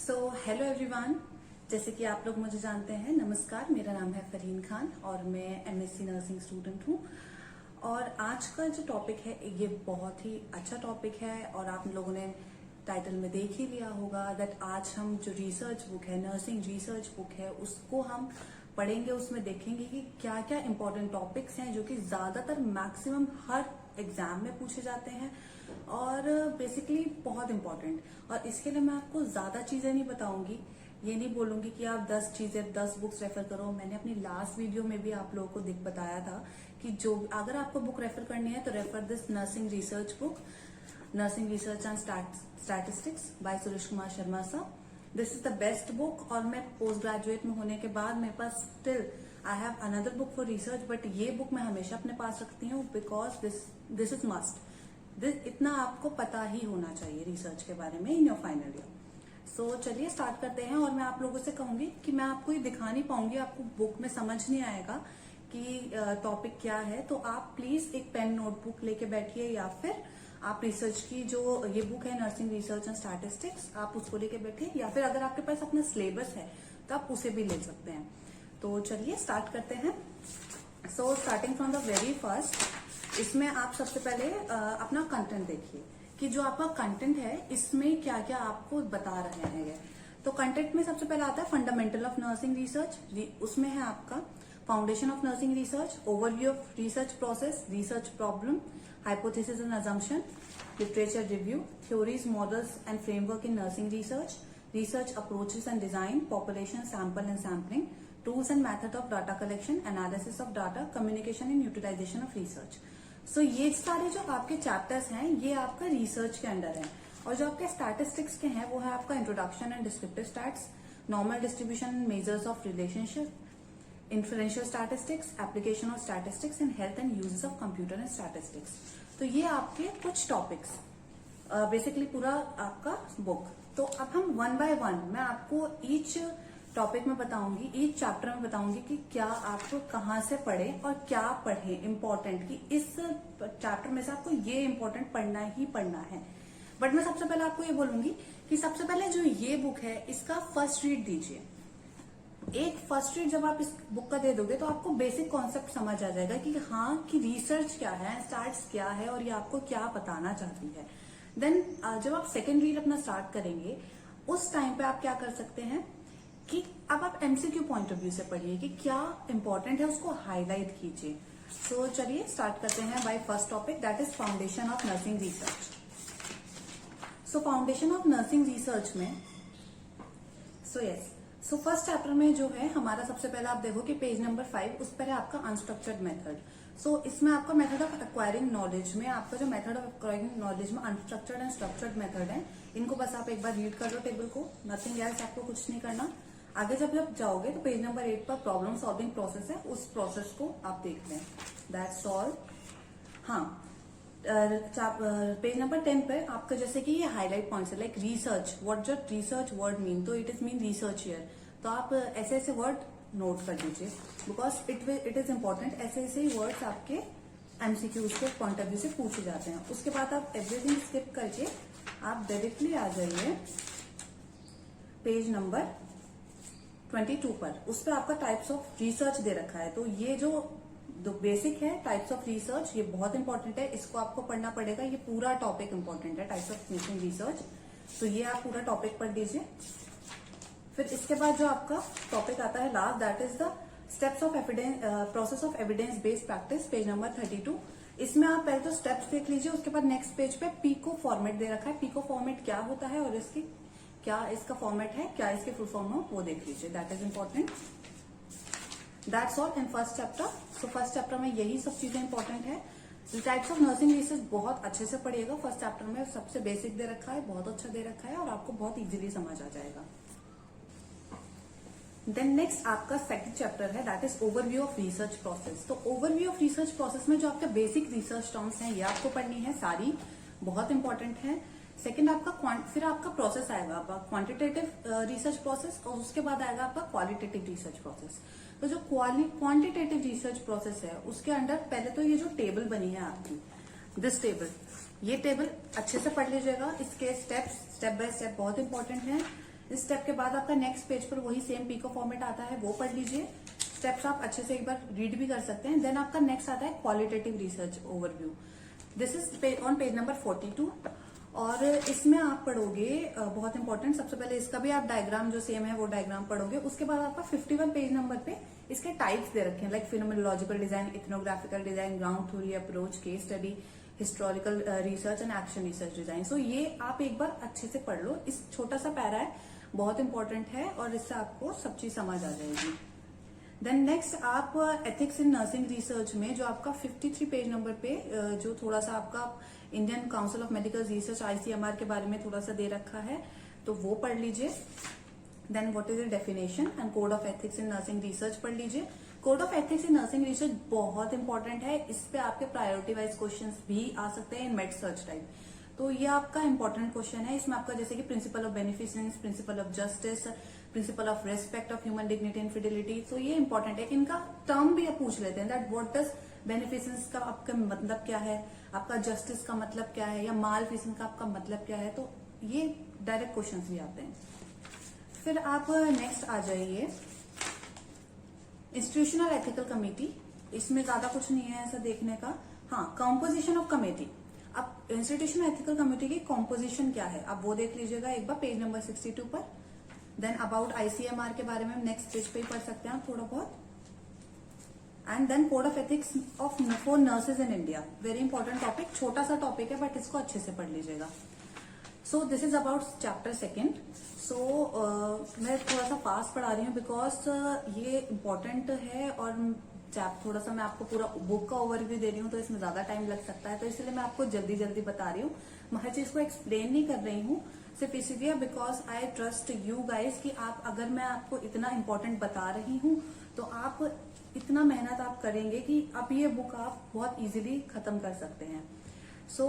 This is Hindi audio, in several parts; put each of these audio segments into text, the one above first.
हेलो एवरीवन, जैसे कि आप लोग मुझे जानते हैं, नमस्कार। मेरा नाम है फरहीन खान और मैं एमएससी नर्सिंग स्टूडेंट हूँ। और आज का जो टॉपिक है ये बहुत ही अच्छा टॉपिक है और आप लोगों ने टाइटल में देख ही लिया होगा दैट आज हम जो रिसर्च बुक है, नर्सिंग रिसर्च बुक है, उसको हम पढ़ेंगे। उसमें देखेंगे कि क्या क्या इंपॉर्टेंट टॉपिक्स हैं जो कि ज्यादातर मैक्सिमम हर एग्जाम में पूछे जाते हैं और बेसिकली बहुत इंपॉर्टेंट। और इसके लिए मैं आपको ज्यादा चीजें नहीं बताऊंगी, ये नहीं बोलूंगी कि आप 10 चीजें 10 बुक्स रेफर करो। मैंने अपनी लास्ट वीडियो में भी आप लोगों को बताया था कि जो अगर आपको बुक रेफर करनी है तो refer this nursing research book, nursing research and statistics by Suresh Kumar Sharma साहब। This is the best book. और मैं पोस्ट ग्रेजुएट में होने के बाद मेरे पास still I have another book for research, but ये बुक मैं हमेशा अपने पास रखती हूँ बिकॉज दिस इज मस्ट। इतना आपको पता ही होना चाहिए रिसर्च के बारे में इन योर फाइनल ईयर। सो चलिए स्टार्ट करते हैं। और मैं आप लोगों से कहूंगी कि मैं आपको ये दिखा नहीं पाऊंगी, आपको बुक में समझ नहीं आएगा कि टॉपिक क्या है। तो आप प्लीज एक पेन नोटबुक लेके बैठिए या फिर आप रिसर्च की जो ये बुक है नर्सिंग रिसर्च एंड स्टैटिस्टिक्स, आप उसको लेके बैठिए या फिर अगर आपके पास अपना सिलेबस है तो आप उसे भी ले सकते हैं। तो चलिए स्टार्ट करते हैं। So starting from the very first, इसमें आप सबसे पहले अपना कंटेंट देखिए कि जो आपका कंटेंट है इसमें क्या क्या आपको बता रहे हैं। तो कंटेंट में सबसे पहले आता है फंडामेंटल ऑफ नर्सिंग रिसर्च, उसमें है आपका foundation of nursing research, overview of research process, research problem, hypothesis and assumption, literature review, theories, models and framework in nursing research, research approaches and design, population sample and sampling, tools and method of data collection, analysis of data, communication and utilization of research. So ये सारे जो आपके चैप्टर्स हैं ये आपका रिसर्च के अंडर है। और जो आपके स्टैटिस्टिक्स के हैं वो है आपका introduction and descriptive stats, normal distribution, measures of relationship, influential statistics, application of statistics in health and uses of computer and statistics. तो ये आपके कुछ टॉपिक्स बेसिकली पूरा आपका बुक। तो अब हम वन बाय वन मैं आपको ईच टॉपिक में बताऊंगी, ईच चैप्टर में बताऊंगी कि क्या आपको कहाँ से पढ़े और क्या पढ़े इम्पोर्टेंट, कि इस चैप्टर में से आपको ये इम्पोर्टेंट पढ़ना ही पढ़ना है। बट मैं सबसे पहले आपको ये बोलूंगी कि सबसे पहले जो ये बुक है इसका फर्स्ट रीड दीजिए। एक फर्स्ट रीड जब आप इस बुक का दे दोगे तो आपको बेसिक कॉन्सेप्ट समझ आ जाएगा कि हाँ कि रिसर्च क्या है, स्टार्ट्स क्या है और ये आपको क्या बताना चाहती है। देन जब आप सेकेंड रीड अपना स्टार्ट करेंगे उस टाइम पे आप क्या कर सकते हैं कि अब आप एमसीक्यू पॉइंट ऑफ व्यू से पढ़िए कि क्या इंपॉर्टेंट है, उसको हाईलाइट कीजिए। सो चलिए स्टार्ट करते हैं by first topic that is foundation of nursing research. So foundation of nursing research में सो फर्स्ट चैप्टर में जो है हमारा सबसे पहले आप देखो कि पेज नंबर 5 उस पर है आपका अनस्ट्रक्चर्ड मेथड। सो इसमें आपका मेथड ऑफ एक्वायरिंग नॉलेज में आपका जो मेथड ऑफ एक्वायरिंग नॉलेज में अनस्ट्रक्चर्ड एंड स्ट्रक्चर्ड मेथड है, इनको बस आप एक बार रीड कर लो टेबल को, नथिंग एल्स, आपको कुछ नहीं करना। आगे जब जाओगे तो पेज नंबर 8 पर प्रॉब्लम सॉल्विंग प्रोसेस है, उस प्रोसेस को आप देख लें, दैट्स ऑल। हाँ, पेज नंबर 10 पे आपका जैसे कि ये हाईलाइट पॉइंट्स है लाइक रिसर्च, व्हाट जो रिसर्च वर्ड मीन, तो it is mean research here. तो आप ऐसे ऐसे वर्ड नोट कर दीजिए बिकॉज इट इज इम्पोर्टेंट। ऐसे ऐसे ही वर्ड्स आपके एमसीक्यूज के पॉइंट ऑफ व्यू से पूछे जाते हैं। उसके बाद आप एवरीथिंग स्किप करके आप डायरेक्टली आ जाइए पेज नंबर 22 पर। उस पर आपका टाइप्स ऑफ रिसर्च दे रखा है। तो ये जो बेसिक है टाइप्स ऑफ रिसर्च, ये बहुत इंपॉर्टेंट है, इसको आपको पढ़ना पड़ेगा। ये पूरा टॉपिक इंपॉर्टेंट है टाइप्स ऑफ नर्सिंग रिसर्च, तो ये आप पूरा टॉपिक पढ़ लीजिए। फिर इसके बाद जो आपका टॉपिक आता है last, that is the steps of evidence, process of evidence based practice, page number 32। इसमें आप पहले तो स्टेप्स देख लीजिए, उसके बाद नेक्स्ट पेज पे पीको फॉर्मेट दे रखा है। पीको फॉर्मेट क्या होता है और इसकी क्या इसका फॉर्मेट है, क्या इसके फुल फॉर्म हो, वो देख लीजिए, that is important. That's all in first chapter. So first chapter में यही सब चीजें इंपॉर्टेंट है। टाइप्स ऑफ नर्सिंग रिसर्च बहुत अच्छे से पढ़िएगा। फर्स्ट चैप्टर में सबसे बेसिक दे रखा है, बहुत अच्छा दे रखा है और आपको बहुत इजीली समझ आ जाएगा। देन नेक्स्ट आपका सेकंड चैप्टर है that is overview of research process. तो ओवरव्यू ऑफ रिसर्च प्रोसेस में जो आपके बेसिक रिसर्च टर्म्स हैं ये आपको पढ़नी है, सारी बहुत इंपॉर्टेंट है। सेकंड आपका फिर आपका प्रोसेस आएगा आपका क्वांटिटेटिव रिसर्च प्रोसेस और उसके बाद आएगा आपका क्वालिटेटिव रिसर्च प्रोसेस। तो जो क्वांटिटेटिव रिसर्च प्रोसेस है उसके अंडर पहले तो ये जो टेबल बनी है आपकी, दिस टेबल, ये टेबल अच्छे से पढ़ लीजिएगा। इसके स्टेप बाय स्टेप बहुत इंपॉर्टेंट है। इस स्टेप के बाद आपका नेक्स्ट पेज पर वही सेम पीको फॉर्मेट आता है, वो पढ़ लीजिए। स्टेप्स आप अच्छे से एक बार रीड भी कर सकते हैं। देन आपका नेक्स्ट आता है qualitative research overview. This is on page number 42 और इसमें आप पढ़ोगे बहुत इंपॉर्टेंट, सबसे पहले इसका भी आप डायग्राम जो सेम है वो डायग्राम पढ़ोगे। उसके बाद आपका 51 पेज नंबर पे इसके टाइप्स दे रखे हैं, like phenomenological design, ethnographical design, ground theory approach, case study, historical research and action research design. So ये आप एक बार अच्छे से पढ़ लो। इस छोटा सा पैरा है, बहुत इंपॉर्टेंट है और इससे आपको सब चीज समझ आ जाएगी। देन नेक्स्ट आप एथिक्स इन नर्सिंग रिसर्च में जो आपका 53 पेज नंबर पे जो थोड़ा सा आपका Indian council of medical research ICMR के बारे में थोड़ा सा दे रखा है, तो वो पढ़ लीजिए। Then what is the definition and code of ethics in nursing research पढ़ लीजिए। Code of ethics in nursing research बहुत इंपॉर्टेंट है, इस पे आपके प्रायोरिटी वाइज क्वेश्चन भी आ सकते हैं इन मेड सर्च टाइप। तो ये आपका इंपॉर्टेंट क्वेश्चन है। इसमें आपका जैसे कि principle of beneficence, principle of justice, principle of respect of human dignity and Fidelity, तो ये इंपॉर्टेंट है। इनका टर्म भी आप पूछ लेते हैं, दैट व्हाट डज बेनिफिसेंस का आपका मतलब क्या है, आपका जस्टिस का मतलब क्या है, या मालफिसेंस का आपका मतलब क्या है। तो ये डायरेक्ट क्वेश्चन भी आते हैं। फिर आप नेक्स्ट आ जाइए इंस्टीट्यूशनल एथिकल कमेटी। इसमें ज्यादा कुछ नहीं है ऐसा देखने का। हाँ, कॉम्पोजिशन ऑफ कमेटी। अब इंस्टीट्यूशनल एथिकल कमेटी की कॉम्पोजिशन क्या है आप वो देख लीजिएगा एक बार पेज नंबर 62 पर। देन अबाउट ICMR के बारे में नेक्स्ट पेज पे ही पढ़ सकते हैं आप थोड़ा बहुत। And then code of ethics of for nurses in India, very important topic, छोटा सा टॉपिक है बट इसको अच्छे से पढ़ लीजिएगा। So this is about chapter 2। सो मैं थोड़ा सा फास्ट पढ़ा रही हूँ बिकॉज ये इम्पोर्टेंट है और थोड़ा सा मैं आपको पूरा बुक का ओवरव्यू दे रही हूँ तो इसमें ज्यादा टाइम लग सकता है, तो इसलिए मैं आपको जल्दी जल्दी बता रही हूँ। मैं हर चीज को एक्सप्लेन नहीं कर रही हूँ, सिर्फ इसीलिए because I trust you guys कि आप अगर मैं आपको इतना इम्पोर्टेंट बता रही हूँ तो आप इतना मेहनत आप करेंगे कि अब ये बुक आप बहुत इजीली खत्म कर सकते हैं। सो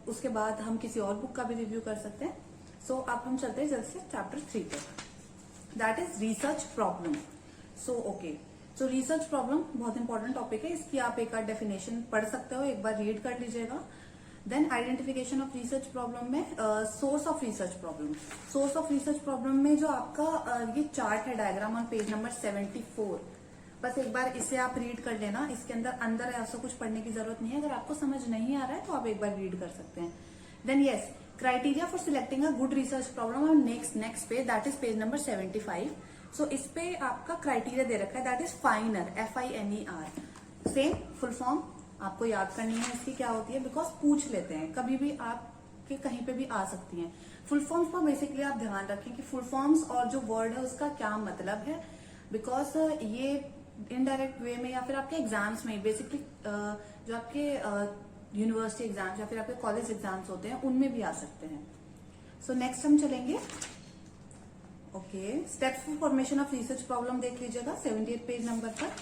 उसके बाद हम किसी और बुक का भी रिव्यू कर सकते हैं। सो अब हम चलते हैं जल्द से चैप्टर 3 पे, that is research problem. So okay, so research problem बहुत इंपॉर्टेंट टॉपिक है, इसकी आप एक बार डेफिनेशन पढ़ सकते हो, एक बार रीड कर लीजिएगा। Then identification of research problem में source of research problem. Source of research problem में जो आपका ये चार्ट है डायग्राम ऑन पेज नंबर 74, बस एक बार इसे आप रीड कर लेना। इसके अंदर ऐसा कुछ पढ़ने की जरूरत नहीं है, अगर आपको समझ नहीं आ रहा है तो आप एक बार रीड कर सकते हैं। Then yes, criteria for selecting a good research problem on next page, that is page number 75। So इस पे आपका क्राइटेरिया दे रखा है, that is finer, FINER। Same full form आपको याद करनी है इसकी क्या होती है, बिकॉज पूछ लेते हैं कभी भी, आपके कहीं पे भी आ सकती हैं। फुल फॉर्म्स पर बेसिकली आप ध्यान रखें कि फुल फॉर्म्स और जो वर्ड है उसका क्या मतलब है, बिकॉज ये इनडायरेक्ट वे में या फिर आपके एग्जाम्स में बेसिकली जो आपके यूनिवर्सिटी एग्जाम्स या फिर आपके कॉलेज एग्जाम्स होते हैं उनमें भी आ सकते हैं। सो नेक्स्ट हम चलेंगे okay, steps for formation of research problem देख लीजिएगा 78 पेज नंबर पर।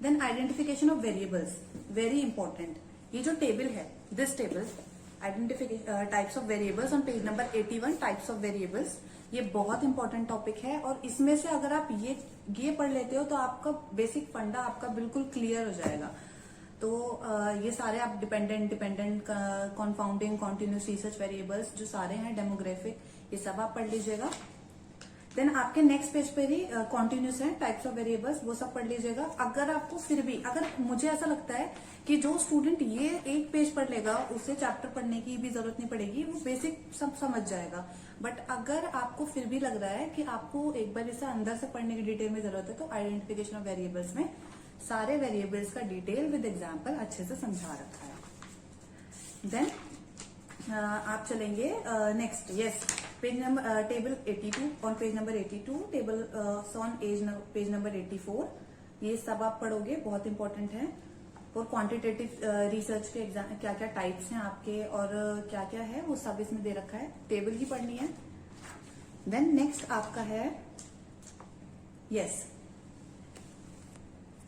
Then identification of variables, very important. ये जो टेबल है, this table identification types of variables on page number 81, types of variables, ये बहुत इंपॉर्टेंट टॉपिक है और इसमें से अगर आप ये पढ़ लेते हो तो आपका बेसिक फंडा आपका बिल्कुल क्लियर हो जाएगा। तो ये सारे आप डिपेंडेंट, कॉन्फाउंडिंग, कॉन्टिन्यूस रिसर्च वेरिएबल्स जो सारे हैं, डेमोग्राफिक, ये सब आप पढ़ लीजिएगा। देन आपके नेक्स्ट पेज पे ही कॉन्टिन्यूस है, टाइप्स ऑफ वेरिएबल्स, वो सब पढ़ लीजिएगा। अगर आपको फिर भी, अगर मुझे ऐसा लगता है कि जो स्टूडेंट ये एक पेज पढ़ लेगा उसे चैप्टर पढ़ने की भी जरूरत नहीं पड़ेगी, वो बेसिक सब समझ जाएगा। बट अगर आपको फिर भी लग रहा है कि आपको एक बार इसे अंदर से पढ़ने की डिटेल में जरूरत है, तो आइडेंटिफिकेशन ऑफ वेरिएबल्स में सारे वेरिएबल्स का डिटेल विद एग्जाम्पल अच्छे से समझा रखा है। देन आप चलेंगे next, yes, page number table 82 on page number 82, table on page number 84, ये सब आप पढ़ोगे, बहुत इंपॉर्टेंट है। और क्वांटिटेटिव रिसर्च के एग्जाम क्या क्या टाइप्स हैं आपके और क्या क्या है वो सब इसमें दे रखा है, टेबल ही पढ़नी है। देन नेक्स्ट आपका है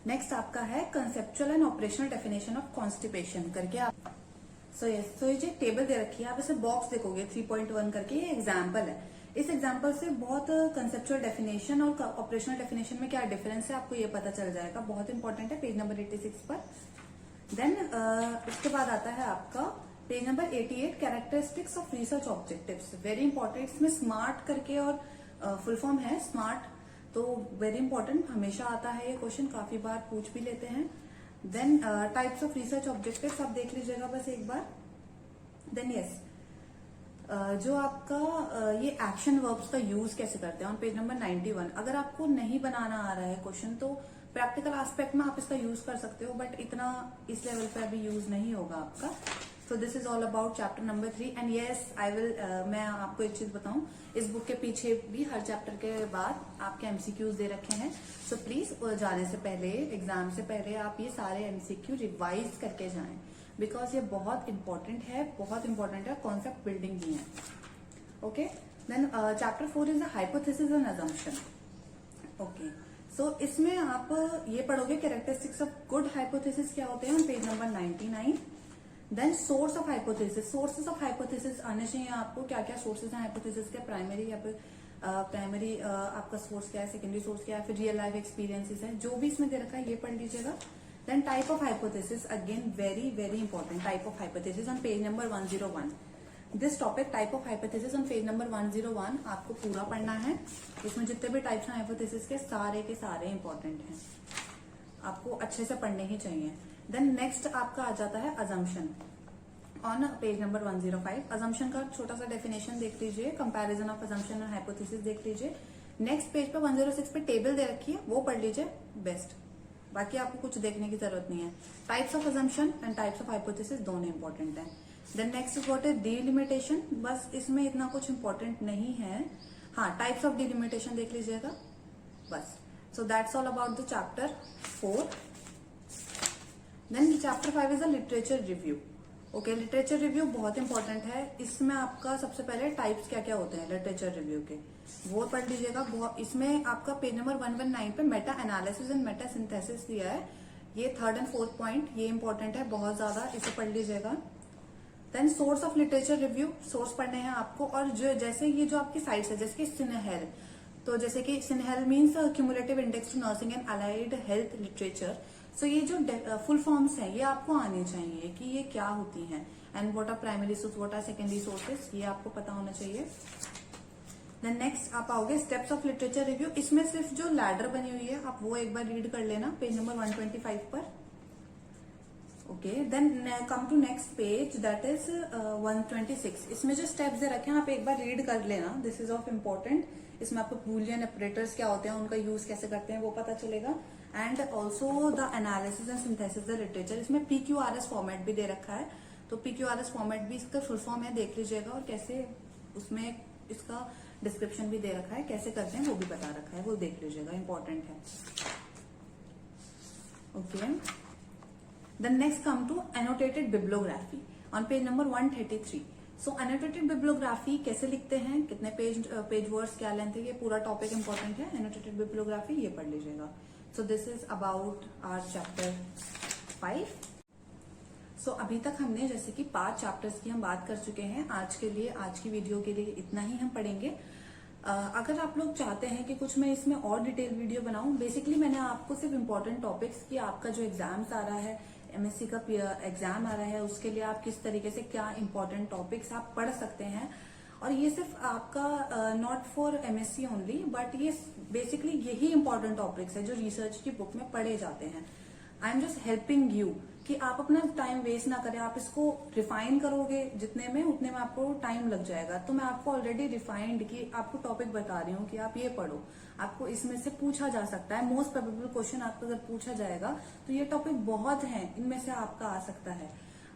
नेक्स्ट आपका है conceptual and operational definition of constipation करके आप सो ये जो टेबल दे रखी है आप इसे बॉक्स देखोगे 3.1 करके, ये एग्जाम्पल है। इस एग्जाम्पल से बहुत कंसेप्चुअल डेफिनेशन और ऑपरेशनल डेफिनेशन में क्या डिफरेंस है आपको ये पता चल जाएगा, बहुत इंपॉर्टेंट है, पेज नंबर 86 पर। देन उसके बाद आता है आपका page number 88, characteristics of research objectives, very important. इसमें स्मार्ट करके और फुल फॉर्म है स्मार्ट, तो वेरी इंपॉर्टेंट, हमेशा आता है ये क्वेश्चन, काफी बार पूछ भी लेते हैं। Then types of research objectives आप देख लीजिएगा बस एक बार। देन यस, जो आपका ये एक्शन वर्ब्स का यूज कैसे करते हैं ऑन पेज नंबर 91। अगर आपको नहीं बनाना आ रहा है क्वेश्चन तो प्रैक्टिकल एस्पेक्ट में आप इसका यूज कर सकते हो, बट इतना इस लेवल पे अभी यूज नहीं होगा आपका। सो this is all about chapter number 3 and yes I will, मैं आपको एक चीज बताऊं, इस बुक के पीछे भी हर चैप्टर के बाद आपके एमसीक्यूज दे रखे हैं। सो प्लीज जाने से पहले, एग्जाम से पहले आप ये सारे एमसीक्यू रिवाइज करके जाएं, बिकॉज ये बहुत इंपॉर्टेंट है, बहुत इंपॉर्टेंट है, कॉन्सेप्ट बिल्डिंग भी है। Okay, then chapter 4 is the hypothesis and assumption. Okay, so इसमें आप ये पढ़ोगे कैरेक्टरिस्टिक्स ऑफ गुड हाइपोथेसिस क्या होते हैं, page number 99। Then source of hypothesis, sources of hypothesis आने चाहिए आपको, क्या क्या सोर्सेज हैं हाइपोथेसिस के, प्राइमरी या फिर प्राइमरी आपका सोर्स क्या है, सेकेंडरी सोर्स क्या है, फिर रियल लाइफ एक्सपीरियंसेस है, जो भी इसमें दे रखा है ये पढ़ लीजिएगा। Then type of hypothesis, again very important, type of hypothesis on page number 101. This topic type of hypothesis on page number 101 आपको पूरा पढ़ना है। इसमें जितने भी टाइप्स हैं हाइपोथेसिस के सारे इंपॉर्टेंट हैं, आपको अच्छे से पढ़ने ही चाहिए। देन नेक्स्ट आपका आ जाता है assumption on page number 105। Assumption का छोटा सा डेफिनेशन देख लीजिए, कंपैरिजन ऑफ अजम्पशन और हाइपोथेसिस देख लीजिए। नेक्स्ट पेज पे 106 पे टेबल दे रखी है, वो पढ़ लीजिए, बेस्ट, बाकी आपको कुछ देखने की जरूरत नहीं है। Types of assumption and types of hypothesis दोनों इंपॉर्टेंट है। Then next is what is delimitation, बस इसमें इतना कुछ इंपॉर्टेंट नहीं है। हाँ, टाइप्स ऑफ डिलिमिटेशन देख लीजिएगा बस। So that's all about the chapter 4। Then chapter 5 is a literature review. Okay, literature review बहुत इंपॉर्टेंट है। इसमें आपका सबसे पहले टाइप्स क्या क्या होते हैं लिटरेचर रिव्यू के, वो पढ़ लीजिएगा। इसमें आपका पेज नंबर 119 पे Meta analysis and Meta synthesis दिया है, ये 3rd एंड 4th पॉइंट, ये इंपॉर्टेंट है बहुत ज्यादा, इसे पढ़ लीजिएगा। Then source of literature review, source पढ़ने हैं आपको, और जो जैसे ये जो आपकी साइट्स है जैसे कि सिन्हेल, तो जैसे कि CINAHL means cumulative index to nursing and allied health literature. So ये जो फुल फॉर्म्स है ये आपको आने चाहिए कि ये क्या होती हैं, and what are primary source, what are secondary sources, ये आपको पता होना चाहिए। देन नेक्स्ट आप आओगे स्टेप्स ऑफ लिटरेचर रिव्यू। इसमें सिर्फ जो लैडर बनी हुई है आप वो एक बार रीड कर लेना पेज नंबर 125 पर। Okay, then come to next page that is 126। इसमें जो स्टेप्स दे रखे हैं आप एक बार रीड कर लेना, दिस इज ऑफ इम्पोर्टेंट। इसमें आपको बूलियन ऑपरेटर्स क्या होते हैं, उनका यूज कैसे करते हैं वो पता चलेगा, and also the analysis and synthesis the literature. इसमें PQRS फॉर्मेट भी दे रखा है, तो PQRS फॉर्मेट भी इसका फुल फॉर्म है, देख लीजिएगा, और कैसे उसमें इसका डिस्क्रिप्शन भी दे रखा है, कैसे करते हैं वो भी बता रखा है, वो देख लीजिएगा, इंपॉर्टेंट है। Okay, then next come to annotated bibliography on page number 133। So annotated bibliography कैसे लिखते हैं, कितने पेज वर्ड्स, क्या लेंथ है, ये पूरा टॉपिक इंपॉर्टेंट है। एनोटेटेड बिब्लियोग्राफी ये पढ़ लीजिएगा। So this is about our chapter 5। सो अभी तक हमने जैसे कि 5 चैप्टर्स की हम बात कर चुके हैं। आज के लिए, आज की वीडियो के लिए इतना ही हम पढ़ेंगे। अगर आप लोग चाहते हैं कि कुछ मैं इसमें और डिटेल वीडियो बनाऊं, बेसिकली मैंने आपको सिर्फ इम्पोर्टेंट टॉपिक्स की, आपका जो एग्जाम्स आ रहा है, MSc का एग्जाम आ रहा है, उसके लिए आप किस तरीके से क्या इंपॉर्टेंट टॉपिक्स आप पढ़ सकते हैं, और ये सिर्फ आपका not for MSc only, but ये बेसिकली यही इंपॉर्टेंट टॉपिक्स है जो रिसर्च की बुक में पढ़े जाते हैं। I am just helping you कि आप अपना टाइम वेस्ट ना करें, आप इसको रिफाइन करोगे जितने में, उतने में आपको टाइम लग जाएगा। तो मैं आपको ऑलरेडी रिफाइंड की आपको टॉपिक बता रही हूँ कि आप ये पढ़ो, आपको इसमें से पूछा जा सकता है, मोस्ट प्रोबेबल क्वेश्चन आपको अगर पूछा जाएगा तो ये टॉपिक बहुत हैं, इनमें से आपका आ सकता है।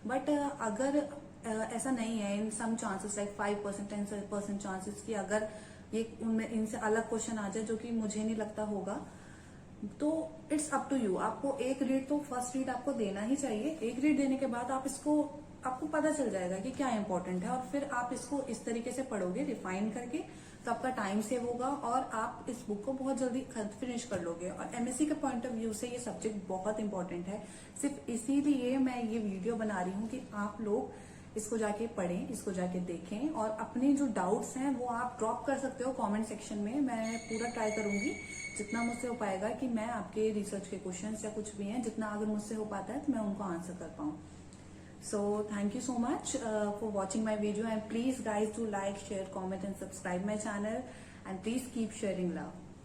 बट अगर ऐसा नहीं है, इन सम चांसेस लाइक 5% 10% चांसेस की अगर ये उनमें इनसे अलग क्वेश्चन आ जाए, जो कि मुझे नहीं लगता होगा, तो इट्स अप टू यू। आपको एक रीड तो फर्स्ट रीड आपको देना ही चाहिए। एक रीड देने के बाद आप इसको, आपको पता चल जाएगा कि क्या इंपॉर्टेंट है, और फिर आप इसको इस तरीके से पढ़ोगे रिफाइन करके, तो आपका टाइम सेव होगा और आप इस बुक को बहुत जल्दी फिनिश कर लोगे। और MSc के पॉइंट ऑफ व्यू से ये सब्जेक्ट बहुत इंपॉर्टेंट है। सिर्फ इसीलिए मैं ये वीडियो बना रही हूँ कि आप लोग इसको जाके पढ़ें, इसको जाके देखें, और अपने जो डाउट्स हैं वो आप ड्रॉप कर सकते हो कमेंट सेक्शन में। मैं पूरा ट्राई करूंगी जितना मुझसे हो पाएगा कि मैं आपके रिसर्च के क्वेश्चंस या कुछ भी हैं, जितना अगर मुझसे हो पाता है तो मैं उनको आंसर कर पाऊँ। So thank you so much for watching my video, and please guys do like, share, comment and subscribe my channel, and please keep sharing love.